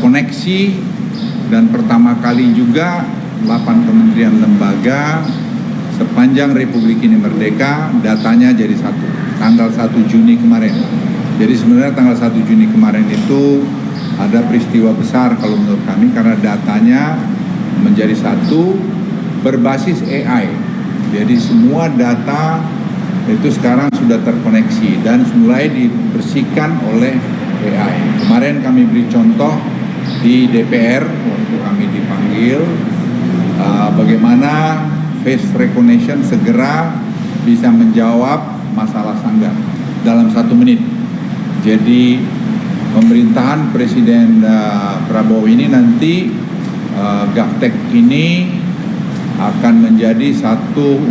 terkoneksi, dan pertama kali juga 8 kementerian lembaga sepanjang Republik ini merdeka datanya jadi satu, tanggal 1 Juni kemarin. Jadi sebenarnya tanggal 1 Juni kemarin itu ada peristiwa besar kalau menurut kami, karena datanya menjadi satu berbasis AI. Jadi semua data itu sekarang sudah terkoneksi dan mulai dibersihkan oleh AI. Kemarin kami beri contoh di DPR waktu kami dipanggil, bagaimana face recognition segera bisa menjawab masalah sanggar dalam 1 menit. Jadi pemerintahan Presiden Prabowo ini nanti GovTech ini akan menjadi satu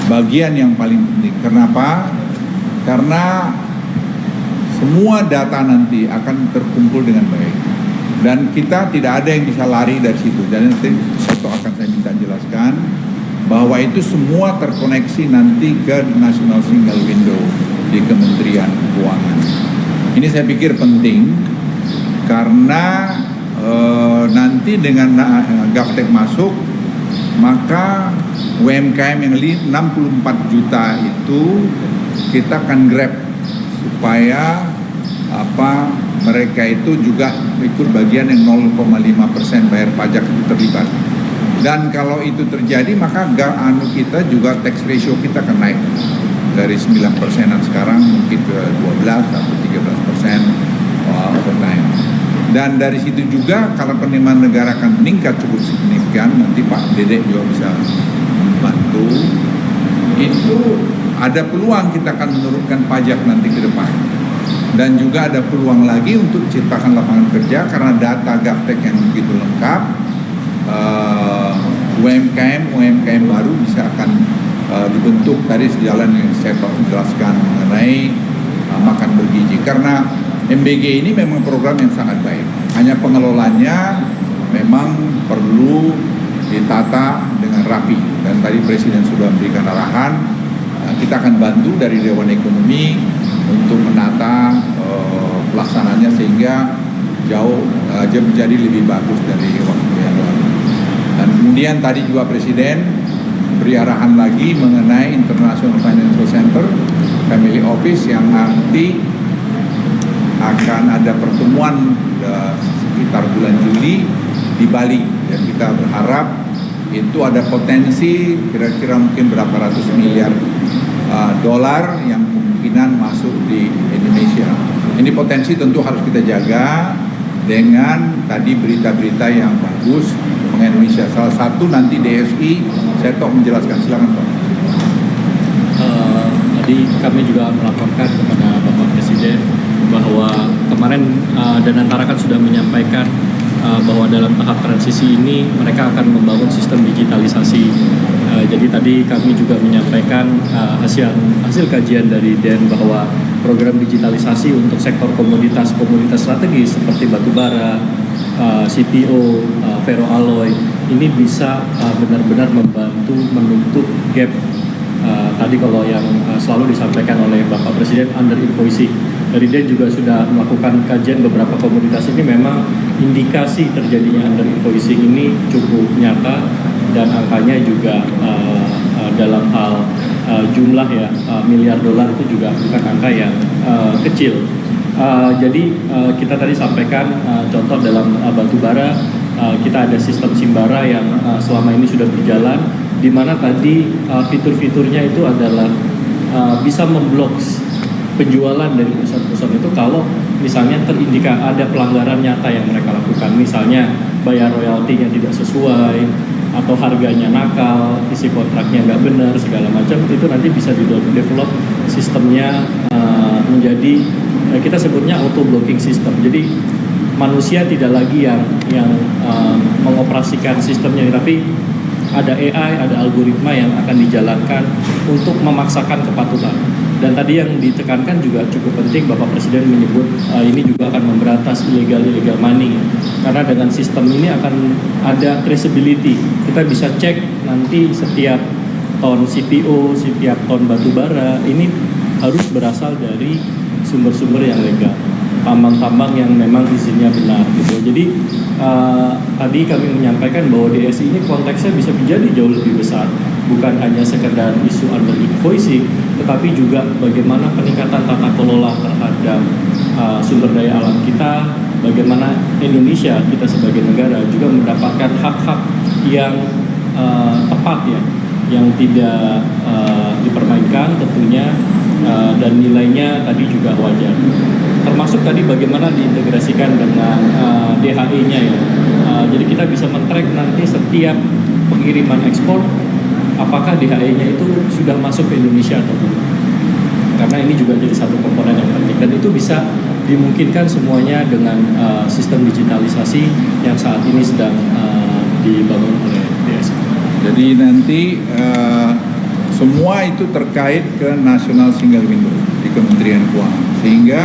bagian yang paling penting. Kenapa? Karena semua data nanti akan terkumpul dengan baik dan kita tidak ada yang bisa lari dari situ. Jadi nanti Seto akan saya minta jelaskan bahwa itu semua terkoneksi nanti ke National Single Window di Kementerian Keuangan. Ini saya pikir penting karena nanti dengan GovTech masuk, maka UMKM yang 64 juta itu kita akan grab supaya mereka itu juga ikut bagian yang 0,5% bayar pajak itu terlibat. Dan kalau itu terjadi maka kita juga tax ratio kita akan naik dari 9%-an sekarang mungkin ke 12 atau 13% over time. Dan dari situ juga kalau penerimaan negara akan meningkat cukup signifikan, nanti Pak Dedek juga bisa membantu. Itu ada peluang kita akan menurunkan pajak nanti ke depan. Dan juga ada peluang lagi untuk ciptakan lapangan kerja karena data GovTech yang begitu lengkap. UMKM baru bisa akan dibentuk tadi sejalan yang saya jelaskan mengenai makan bergizi. Karena MBG ini memang program yang sangat baik. Hanya pengelolanya memang perlu ditata dengan rapi. Dan tadi Presiden sudah memberikan arahan, kita akan bantu dari Dewan Ekonomi untuk menata pelaksananya sehingga jauh menjadi lebih bagus dari waktu yang lalu. Dan kemudian tadi juga Presiden beri arahan lagi mengenai International Financial Center Family Office yang nanti akan ada pertemuan sekitar bulan Juli di Bali, dan kita berharap itu ada potensi kira-kira mungkin berapa ratus miliar dolar yang kemungkinan masuk di Indonesia. Ini potensi tentu harus kita jaga dengan tadi berita-berita yang bagus mengenai Indonesia. Salah satu nanti DSI, saya menjelaskan, silakan Pak. Tadi kami juga melaporkan kepada Bapak Presiden bahwa kemarin Danantara kan sudah menyampaikan bahwa dalam tahap transisi ini mereka akan membangun sistem digitalisasi. Jadi tadi kami juga menyampaikan hasil kajian dari DEN bahwa program digitalisasi untuk sektor komoditas strategis seperti batubara, CPO, ferroalloy ini bisa benar-benar membantu menutup gap. Tadi kalau yang selalu disampaikan oleh Bapak Presiden under invoicing, dari DEN juga sudah melakukan kajian beberapa komoditas ini, memang indikasi terjadinya under invoicing ini cukup nyata dan angkanya juga dalam hal jumlah ya miliar dolar itu juga bukan angka yang kecil. Jadi kita tadi sampaikan contoh dalam batubara, kita ada sistem Simbara yang selama ini sudah berjalan, di mana tadi fitur-fiturnya itu adalah bisa memblok penjualan dari perusahaan-perusahaan itu kalau misalnya terindikasi ada pelanggaran nyata yang mereka lakukan, misalnya bayar royalti yang tidak sesuai atau harganya nakal, isi kontraknya nggak benar segala macam, itu nanti bisa di-develop sistemnya menjadi kita sebutnya auto blocking system. Jadi manusia tidak lagi yang mengoperasikan sistemnya, tapi ada AI, ada algoritma yang akan dijalankan untuk memaksakan kepatuhan. Dan tadi yang ditekankan juga cukup penting, Bapak Presiden menyebut ini juga akan memberantas illegal money. Karena dengan sistem ini akan ada traceability. Kita bisa cek nanti setiap ton CPO, setiap ton batu bara ini harus berasal dari sumber-sumber yang legal, tambang-tambang yang memang izinnya benar gitu. Jadi tadi kami menyampaikan bahwa DSI ini konteksnya bisa menjadi jauh lebih besar, bukan hanya sekedar isu under invoicing, tetapi juga bagaimana peningkatan tata kelola terhadap sumber daya alam kita, bagaimana Indonesia kita sebagai negara juga mendapatkan hak-hak yang tepat ya, yang tidak dipermainkan tentunya, dan nilainya tadi juga wajar. Termasuk tadi bagaimana diintegrasikan dengan DHE-nya ya. Jadi kita bisa men-track nanti setiap pengiriman ekspor apakah DHE-nya itu sudah masuk ke Indonesia atau belum. Karena ini juga jadi satu komponen yang penting dan itu bisa dimungkinkan semuanya dengan sistem digitalisasi yang saat ini sedang dibangun oleh DSI. Jadi nanti semua itu terkait ke National Single Window di Kementerian Keuangan, sehingga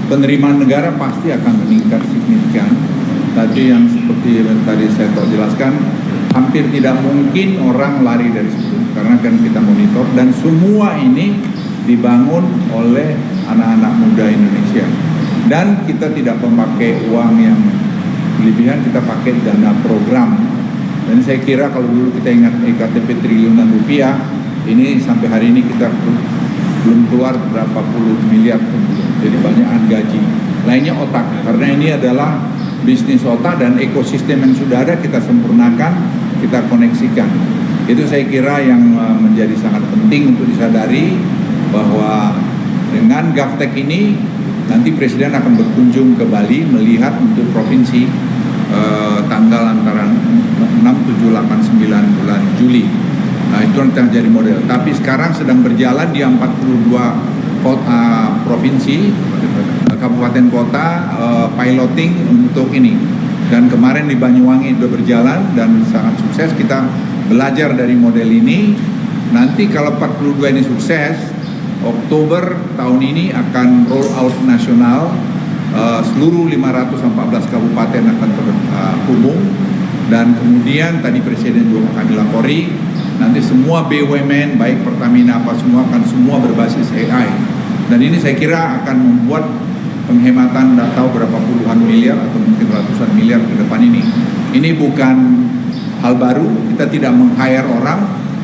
penerimaan negara pasti akan meningkat signifikan. Tadi yang seperti yang tadi saya jelaskan, hampir tidak mungkin orang lari dari situ karena kan kita monitor dan semua ini dibangun oleh anak-anak muda Indonesia dan kita tidak memakai uang yang berlebihan, kita pakai dana program. Dan saya kira kalau dulu kita ingat EKTP triliunan rupiah, ini sampai hari ini kita belum keluar berapa puluh miliar, jadi banyakan gaji. Lainnya otak, karena ini adalah bisnis otak dan ekosistem yang sudah ada kita sempurnakan, kita koneksikan. Itu saya kira yang menjadi sangat penting untuk disadari bahwa dengan GovTech ini nanti Presiden akan berkunjung ke Bali melihat untuk provinsi tanggal antara 6, 7, 8, 9 bulan Juli. Nah itu nanti akan jadi model. Tapi sekarang sedang berjalan di 42 provinsi, kabupaten kota, piloting untuk ini. Dan kemarin di Banyuwangi sudah berjalan dan sangat sukses. Kita belajar dari model ini. Nanti kalau 42 ini sukses, Oktober tahun ini akan roll out nasional. Seluruh 514 kabupaten akan terhubung dan kemudian tadi Presiden juga akan dilapori nanti semua BUMN baik Pertamina apa semua akan semua berbasis AI dan ini saya kira akan membuat penghematan tidak tahu berapa puluhan miliar atau mungkin ratusan miliar ke depan ini bukan hal baru, kita tidak meng-hire orang,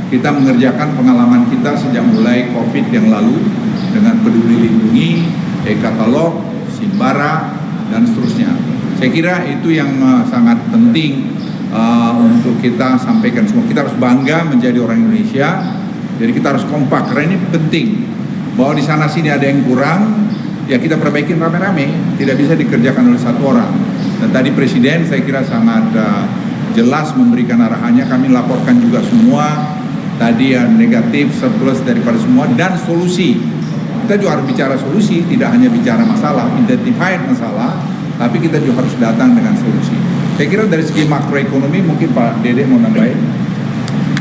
kita mengerjakan pengalaman kita sejak mulai COVID yang lalu dengan Peduli Lindungi, e-katalog, Simbara, dan seterusnya. Saya kira itu yang sangat penting untuk kita sampaikan semua. Kita harus bangga menjadi orang Indonesia, jadi kita harus kompak, karena ini penting. Bahwa di sana sini ada yang kurang, ya kita perbaikin rame-rame, tidak bisa dikerjakan oleh satu orang. Dan tadi Presiden saya kira sangat jelas memberikan arahannya, kami laporkan juga semua, tadi yang negatif, surplus daripada semua, dan solusi. Kita juga harus bicara solusi, tidak hanya bicara masalah, identify masalah, tapi kita juga harus datang dengan solusi. Saya kira dari segi makroekonomi mungkin Pak Dede mau nambahin.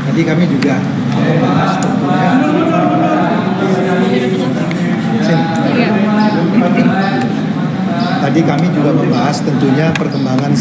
Tadi kami juga membahas Tadi kami juga membahas tentunya perkembangan